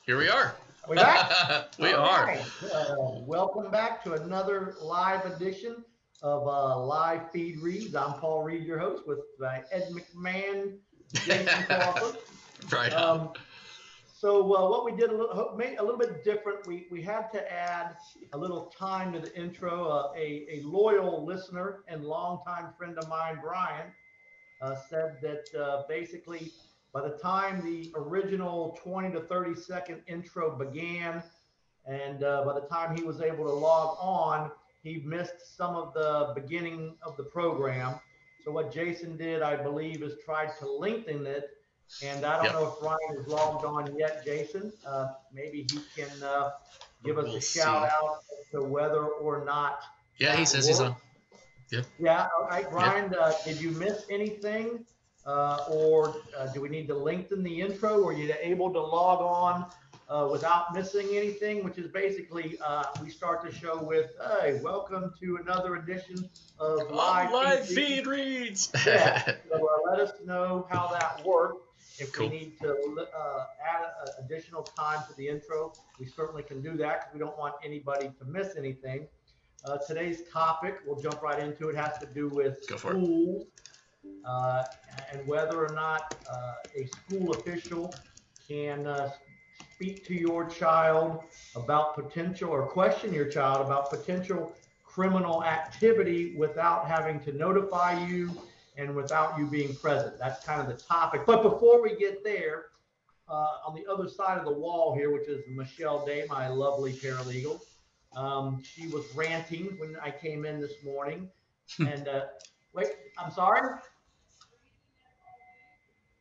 Here we are. Are we back? We All are. right. Welcome back to another live edition of Live Feed Reads. I'm Paul Reed, your host, with Ed McMahon, Jason Crawford. Right on. So what we did made a little bit different. We had to add a little time to the intro. A loyal listener and longtime friend of mine, Brian, said that basically by the time the original 20 to 30-second intro began, and by the time he was able to log on, he missed some of the beginning of the program. So what Jason did, I believe, is tried to lengthen it. And I don't know if Ryan is logged on yet, Jason. Maybe he can give us a shout out as to whether or not. Yeah, he says he's on. Yep. Yeah. All right, Brian, did you miss anything? Or do we need to lengthen the intro? Were you able to log on without missing anything? Which is basically we start the show with, "Hey, welcome to another edition of Live Feed Reads." Yeah. So let us know how that worked. If we need to add additional time to the intro, we certainly can do that because we don't want anybody to miss anything. Today's topic, we'll jump right into it, has to do with schools and whether or not a school official can speak to your child about potential, or question your child about potential criminal activity without having to notify you and without you being present. That's kind of the topic. But before we get there, on the other side of the wall here, which is Michelle Day, my lovely paralegal, she was ranting when I came in this morning. And wait, I'm sorry?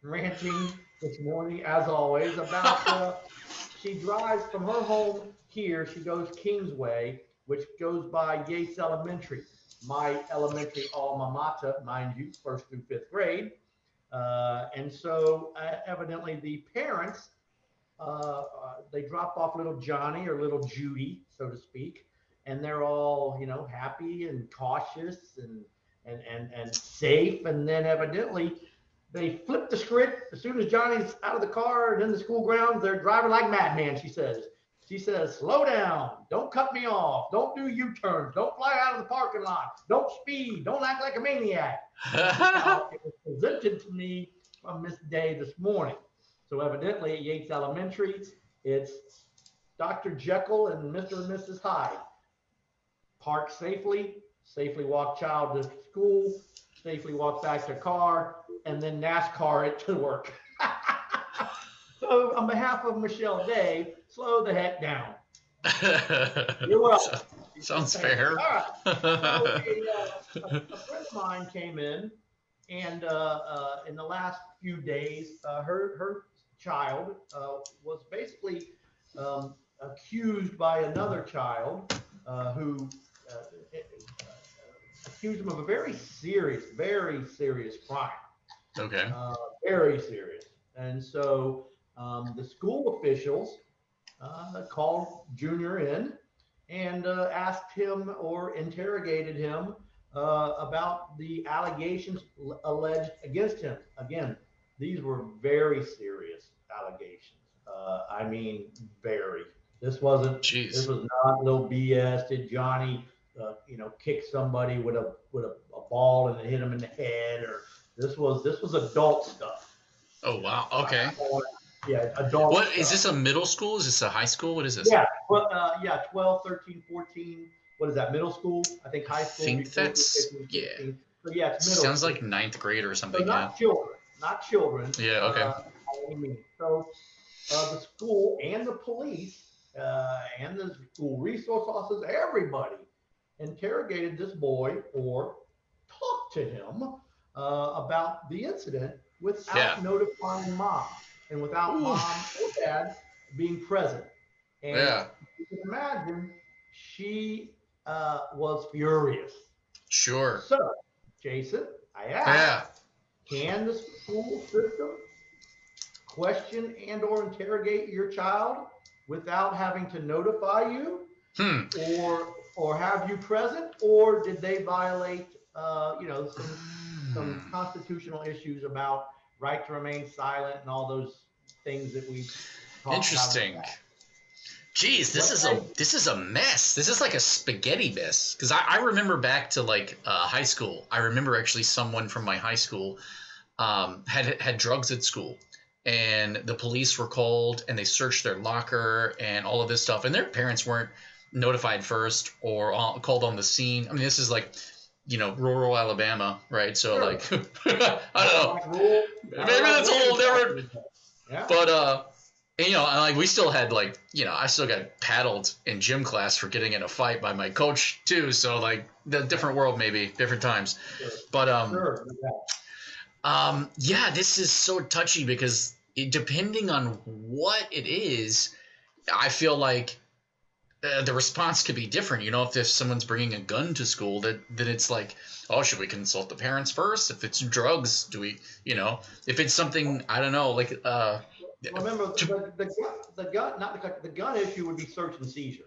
Ranting this morning, as always, about she drives from her home here. She goes Kingsway, which goes by Yates Elementary, my elementary alma mater, mind you, 1st through 5th grade. And so evidently the parents, they drop off little Johnny or little Judy, so to speak, and they're all, happy and cautious and safe. And then evidently they flip the script as soon as Johnny's out of the car and in the school grounds. They're driving like madmen, she says. She says, "Slow down. Don't cut me off. Don't do U-turns. Don't fly out of the parking lot. Don't speed. Don't act like a maniac." Now, it was presented to me from Miss Day this morning. So evidently at Yates Elementary, it's Dr. Jekyll and Mr. and Mrs. Hyde. Park safely walk child to school, safely walk back to car, and then NASCAR it to work. So on behalf of Michelle Day, slow the heck down. You're welcome. Sounds fair. All right. So a friend of mine came in, and in the last few days, her child was basically accused by another child who accused him of a very serious crime. Okay. Very serious. And so the school officials called Junior in and asked him or interrogated him about the allegations alleged against him. Again, these were very serious allegations. I mean, very. This was not no BS. Did Johnny, kick somebody with a ball and hit him in the head? Or this was adult stuff. Oh wow. Okay. Yeah, adult. What stuff. Is this a middle school? Is this a high school? What is this? Yeah. Well, 12, 13, 14. What is that? Middle school? I think high school. I think that's 15, yeah. So yeah, it's middle. Sounds like 9th grade or something. So not children. Yeah. Okay. So the school and the police and the school resource officers, everybody interrogated this boy or talked to him about the incident without notifying mom and without mom or dad being present. And you can imagine she was furious. Sure. So, Jason, I asked, can the school system question and or interrogate your child without having to notify you or have you present, or did they violate some constitutional issues about right to remain silent and all those things that we've talk about Interesting. that. Geez, this is a mess. This is like a spaghetti mess. Because I remember back to like high school. I remember actually someone from my high school had drugs at school, and the police were called and they searched their locker and all of this stuff, and their parents weren't notified first or called on the scene. I mean, this is like, rural Alabama, right? So Sure. like, I don't know, maybe that's a whole different. Yeah. But and, like we still had like, I still got paddled in gym class for getting in a fight by my coach too. So like the different world, maybe different times. Sure. But Sure. yeah, this is so touchy because depending on what it is, I feel like the response could be different. If someone's bringing a gun to school, then it's like, oh, should we consult the parents first? If it's drugs, do we, if it's something, I don't know, like, remember the gun issue would be search and seizure.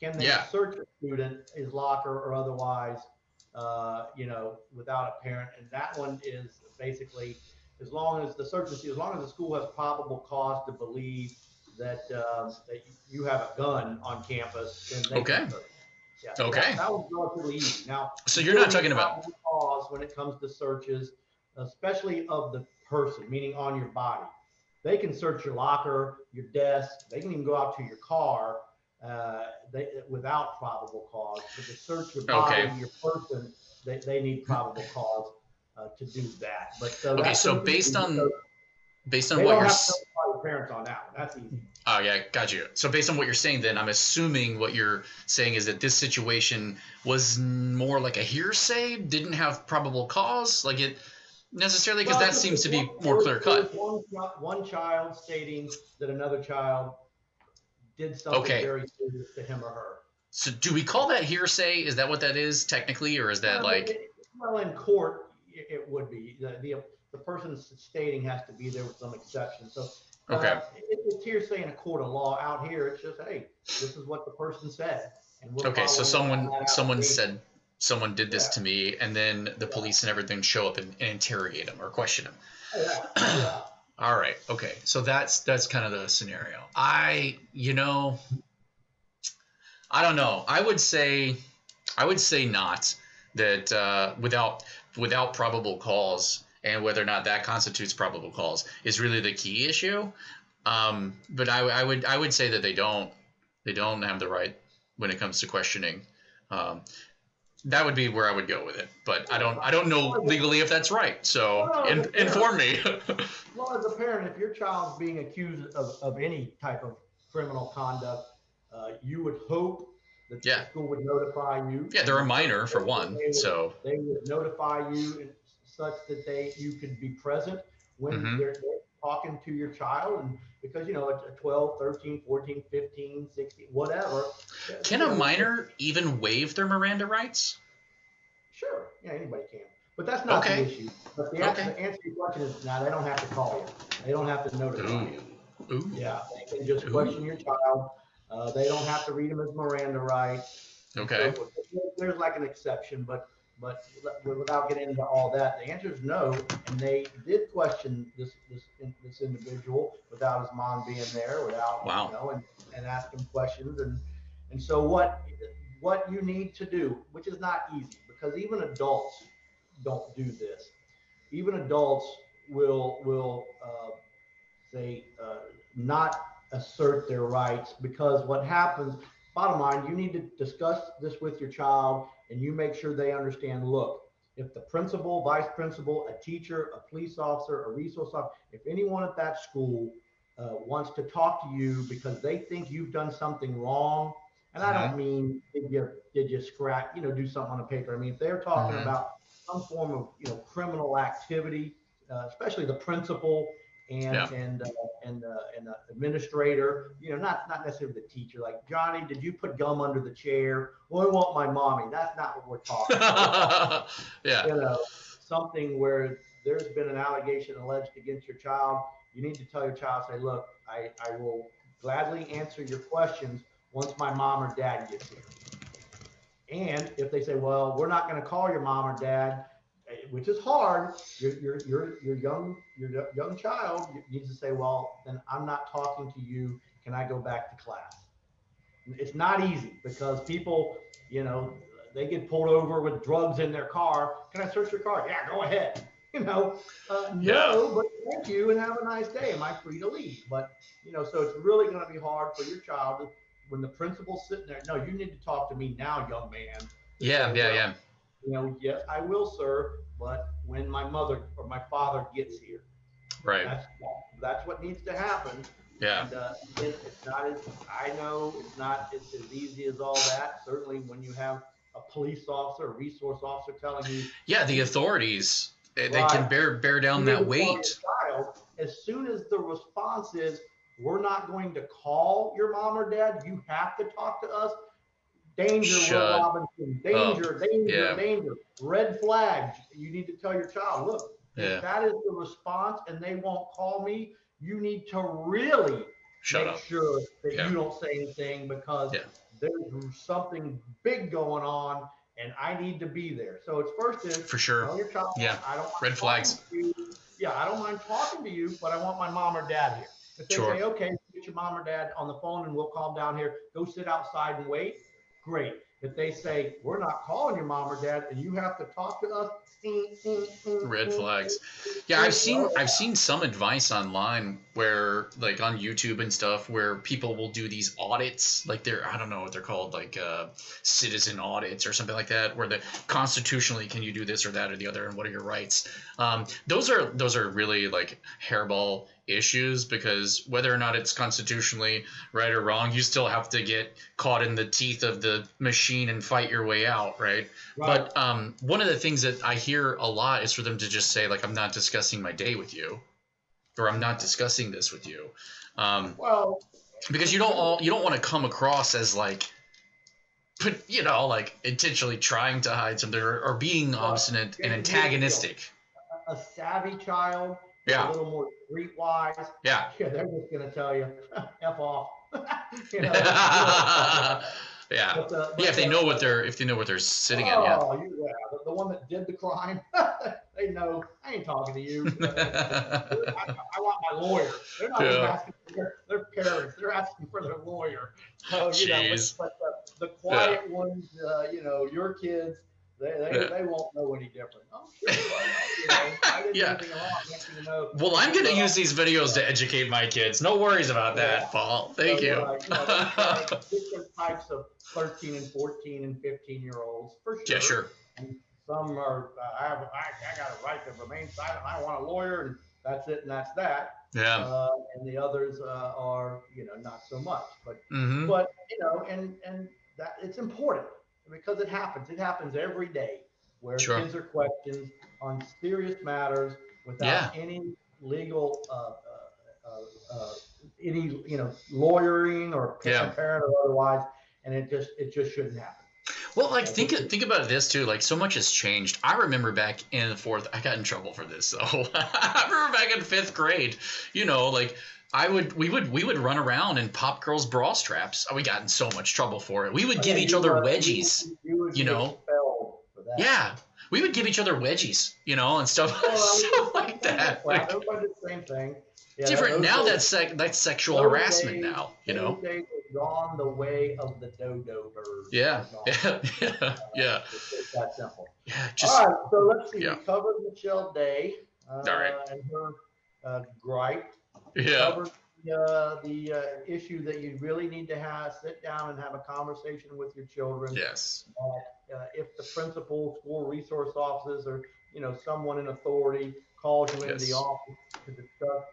Can they search a student, his locker or otherwise, without a parent? And that one is basically, as long as the school has probable cause to believe that that you have a gun on campus, then they can search. Yeah, okay. That was relatively easy. Now, so you're not talking about cause when it comes to searches, especially of the person, meaning on your body. They can search your locker, your desk. They can even go out to your car without probable cause. But to search your body, your person, they need probable cause to do that. But so based on what your parents on that one. That's easy. Oh yeah, got you. So based on what you're saying, then I'm assuming what you're saying is that this situation was more like a hearsay, didn't have probable cause, like it necessarily, because that seems to be more clear cut. One child stating that another child did something very serious to him or her. So do we call that hearsay? Is that what that is technically, or is that Well, in court, it would be. The person stating has to be there with some exception. So it's hearsay in a court of law. Out here, it's just, hey, this is what the person said. And so someone said someone did this to me, and then the police and everything show up and interrogate him or question him. Yeah. All right. Okay. So that's kind of the scenario. I don't know. I would say not that without probable cause, and whether or not that constitutes probable cause is really the key issue. But I would say that they don't have the right when it comes to questioning. That would be where I would go with it, but I don't know legally if that's right. So inform me. Well, as a parent, if your child's being accused of any type of criminal conduct, you would hope that the school would notify you. Yeah, they're a minor for one, so they would notify you such that you could be present when they're talking to your child, and because it's 12, 13, 14, 15, 16, whatever. Can a minor even waive their Miranda rights? Sure, yeah, anybody can, but that's not the issue. But the answer to your question is, now they don't have to call you, they don't have to notify you. Yeah, they can just question your child. They don't have to read them as Miranda rights. Okay. So there's like an exception, but without getting into all that, the answer is no. And they did question this individual without his mom being there, and ask him questions. And so what you need to do, which is not easy, because even adults don't do this. Even adults will not assert their rights, because what happens, bottom line, you need to discuss this with your child, and you make sure they understand, look, if the principal, vice principal, a teacher, a police officer, a resource officer, if anyone at that school wants to talk to you because they think you've done something wrong, and I don't mean did you scrap, do something on a paper. I mean, if they're talking about some form of criminal activity, especially the principal and the administrator, not necessarily the teacher. Like, Johnny, did you put gum under the chair? Well, I want my mommy. That's not what we're talking about. Something where there's been an allegation alleged against your child. You need to tell your child, say, look, I will gladly answer your questions once my mom or dad gets here. And if they say, well, we're not going to call your mom or dad, which is hard. Your young child needs to say, well, then I'm not talking to you. Can I go back to class? It's not easy because people, you know, they get pulled over with drugs in their car. Can I search your car? Yeah, go ahead. You know, Yeah. no, but thank you and have a nice day. Am I free to leave? But, you know, so it's really going to be hard for your child when the principal's sitting there. No, you need to talk to me now, young man, to Yeah. say, Yeah. well, Yeah. you know, yes, I will, sir, but when my mother or my father gets here, Right. that's what needs to happen. Yeah. And it's not as I know it's not as easy as all that. Certainly, when you have a police officer, a resource officer telling you, Yeah. The hey, authorities, they right, can bear down you need that to tell weight. your child as soon as the response is, we're not going to call your mom or dad. You have to talk to us. Danger, Will Shut Robinson. up. Danger, danger, Yeah. danger. Red flags. You need to tell your child, look, if Yeah. that is the response and they won't call me, you need to really Shut make up. sure that Yeah. you don't say anything because Yeah. there's something big going on and I need to be there. So it's first is For sure. tell your child, Yeah. I don't mind Red talking flags. to you. Yeah, I don't mind talking to you, but I want my mom or dad here. If they Sure. say, okay, get your mom or dad on the phone and we'll calm down here, go sit outside and wait, great. If they say, we're not calling your mom or dad and you have to talk to us, Red flags. Yeah, I've seen some advice online where like on YouTube and stuff where people will do these audits, like they're I don't know what they're called, like citizen audits or something like that, where the constitutionally can you do this or that or the other and what are your rights? Those are really like hairball issues because whether or not it's constitutionally right or wrong, you still have to get caught in the teeth of the machine and fight your way out, right? right. But one of the things that I hear a lot is for them to just say like, "I'm not discussing my day with you," or "I'm not discussing this with you," Well, because you don't want to come across as like, like intentionally trying to hide something or being but obstinate and here's the deal. antagonistic. A savvy child who's a Yeah, little more streetwise, yeah. yeah, they're just going to tell you, F off. You know, Yeah, yeah. but If they know what they're sitting in, yeah. oh, yeah, the one that did the crime, they know, I ain't talking to you. I want my lawyer. They're not even Yeah. asking for their parents. They're asking for their lawyer. So, you know, Jeez. but the Yeah. quiet ones, your kids, Yeah. they won't know any different. Oh, sure. Well, I didn't do Yeah. anything wrong. Next thing you know, Well, I'm going to use these videos to educate my kids. No worries about that, Paul. Thank you. Different types of 13 and 14 and 15-year-olds, for sure. Yeah, sure. And some are, I got a right to remain silent. I want a lawyer, and that's it, and that's that. Yeah. And the others are, not so much. But, Mm-hmm. but and that it's important because it happens. It happens every day where Sure. kids are questioned on serious matters without any legal any lawyering or Yeah. parent or otherwise, and it just shouldn't happen. Well, like think about this too. Like so much has changed. I remember back in the fourth. I got in trouble for this. So I remember back in fifth grade. Like we would run around and pop girls' bra straps. We got in so much trouble for it. We would give each other wedgies. You would be expelled for that. Yeah, we would give each other wedgies. And stuff, stuff like that. Like, everybody did the same thing. Yeah, different now. That's sexual harassment days, now. Those days have gone the way of the dodo bird. Yeah. Yeah. It's that simple. Yeah. All right, so let's see. Yeah. We covered Michelle Day All right. and her gripe. Yeah. Covered the issue that you really need to sit down and have a conversation with your children. Yes. If the principal, school resource officers, or someone in authority calls you into the office to discuss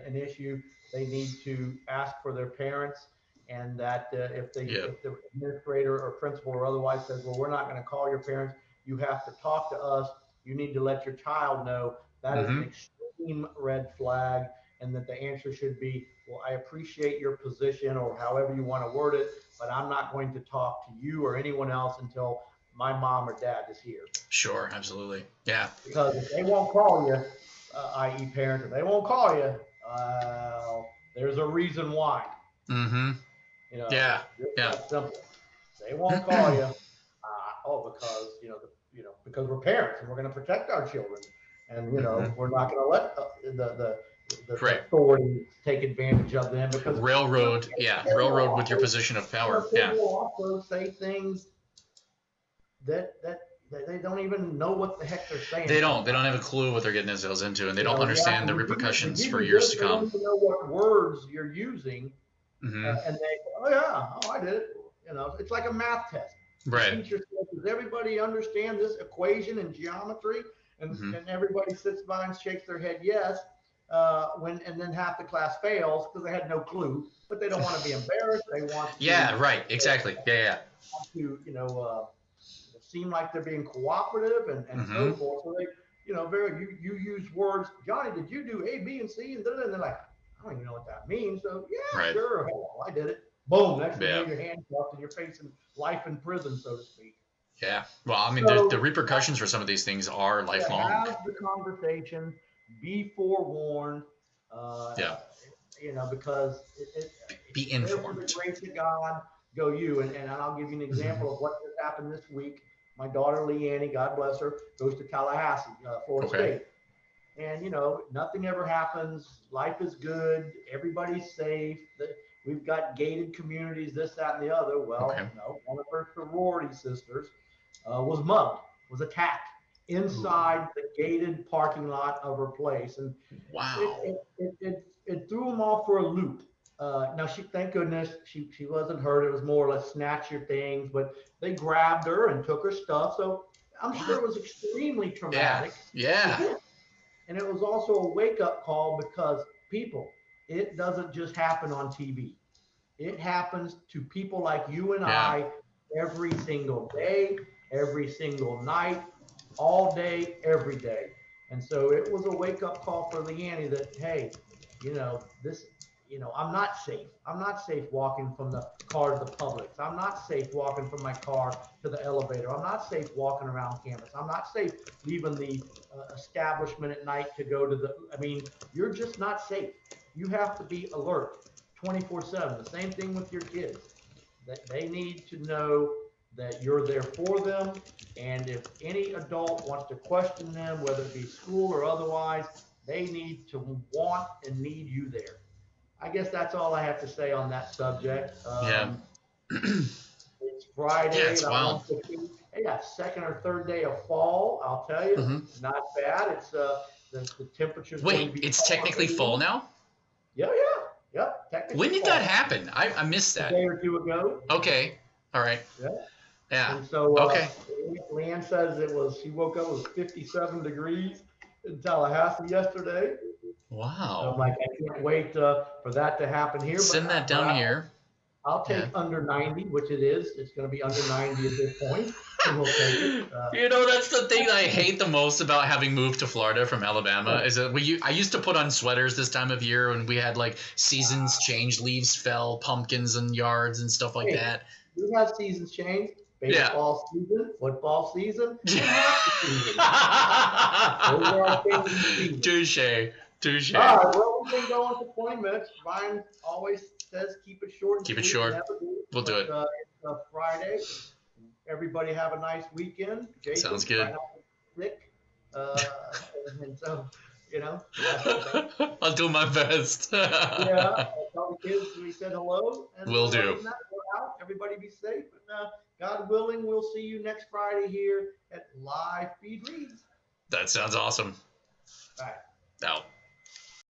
an issue, they need to ask for their parents. And that if the administrator or principal or otherwise says, well, we're not going to call your parents, you have to talk to us. You need to let your child know that is an extreme red flag, and that the answer should be, well, I appreciate your position or however you want to word it, but I'm not going to talk to you or anyone else until my mom or dad is here. Sure, absolutely. Yeah. Because if they won't call you, i.e. parents, if they won't call you, there's a reason why. Mm-hmm. It's simple. They won't call you. Because because we're parents and we're going to protect our children, and Mhm. we're not going to let the Right. authorities take advantage of them because Railroad, yeah, railroad with your also, position of power. kids Yeah. will also say things that they don't even know what the heck they're saying They don't. They sometimes. don't have a clue what they're getting themselves into, and they don't You ask understand them the to repercussions give for me years this, to they don't come. even know what words you're using, Hmm. and they oh yeah, oh I did it. It's like a math test. The Right. teacher says, "Does everybody understand this equation in geometry?" Hmm. And everybody sits by and shakes their head yes. And then half the class fails because they had no clue, but they don't want to be embarrassed. They want Yeah. Right. Exactly. Yeah. Yeah. seem like they're being cooperative and so Hmm. forth. So they, you use words. Johnny, did you do A, B, and C? And they're like, I don't even know what that means. So yeah, Right. sure, hell, I did it. Boom. Next thing you know, Yeah. you're handcuffed and you're facing life in prison, so to speak. Yeah. Well, I mean, the So repercussions for some of these things are lifelong. have the conversation, be forewarned, Yeah. because Be there for the informed. grace of God go you. And I'll give you an Hmm. example of what just happened this week. My daughter Leanne, God bless her, goes to Tallahassee, Florida Okay. State. And nothing ever happens. Life is good. Everybody's safe. We've got gated communities, this, that, and the other. Okay. Well, one of her sorority sisters was mugged, was attacked Ooh. inside the gated parking lot of her place, and it Wow. it threw them off for a loop. Now thank goodness, she wasn't hurt. It was more or less snatch your things, but they grabbed her and took her stuff. So I'm sure What? it was extremely Yeah. traumatic. Yeah. And it was also a wake up call because people, it doesn't just happen on TV. It happens to people like you and Yeah. I every single day, every single night, all day, every day. And so it was a wake up call for Leanne that, hey, this, I'm not safe. I'm not safe walking from the car to the Publix. I'm not safe walking from my car to the elevator. I'm not safe walking around campus. I'm not safe leaving the establishment at night to go to you're just not safe. You have to be alert 24/7. The same thing with your kids. That they need to know that you're there for them. And if any adult wants to question them, whether it be school or otherwise, they need to want and need you there. I guess that's all I have to say on that subject. Yeah. It's Yeah. Friday, It's and I wild. want to see, hey, yeah, second or third day of fall. I'll tell you, Hmm. not bad. It's the temperature is going to Wait, be it's calmer technically fall again. now? Yeah, yeah, yep. When Technically did that fall. happen? I missed A that. day or two ago. Okay. All right. Yeah. Yeah. And so Okay. Leanne says she woke up with 57 degrees in Tallahassee yesterday. And I'm Wow. like, I can't wait for that to happen here, Send that but down here. I'll Yeah. take under 90, which it is. It's going to be under 90 at this point, and we'll take it. That's the thing I hate the most about having moved to Florida from Alabama is that I used to put on sweaters this time of year when we had like seasons change, leaves fell, pumpkins in yards and stuff like Hey, that. we have seasons change: Yeah. baseball season, football season, and hockey season. Those are our changing seasons. Touche. Touche. All right, well, we've been going for 20 minutes. Ryan always says keep it short and Keep it sweet. We short. never do, We'll do but it. it's Friday. Everybody have a nice weekend. Sounds Jacob, try good. not to get sick. Uh, and so, that's the best. I'll do my best. Yeah, tell the kids we said hello. And Will other do. than that, we're out. Everybody be safe. And God willing, we'll see you next Friday here at Live Feed Reads. That sounds awesome. All right. Out.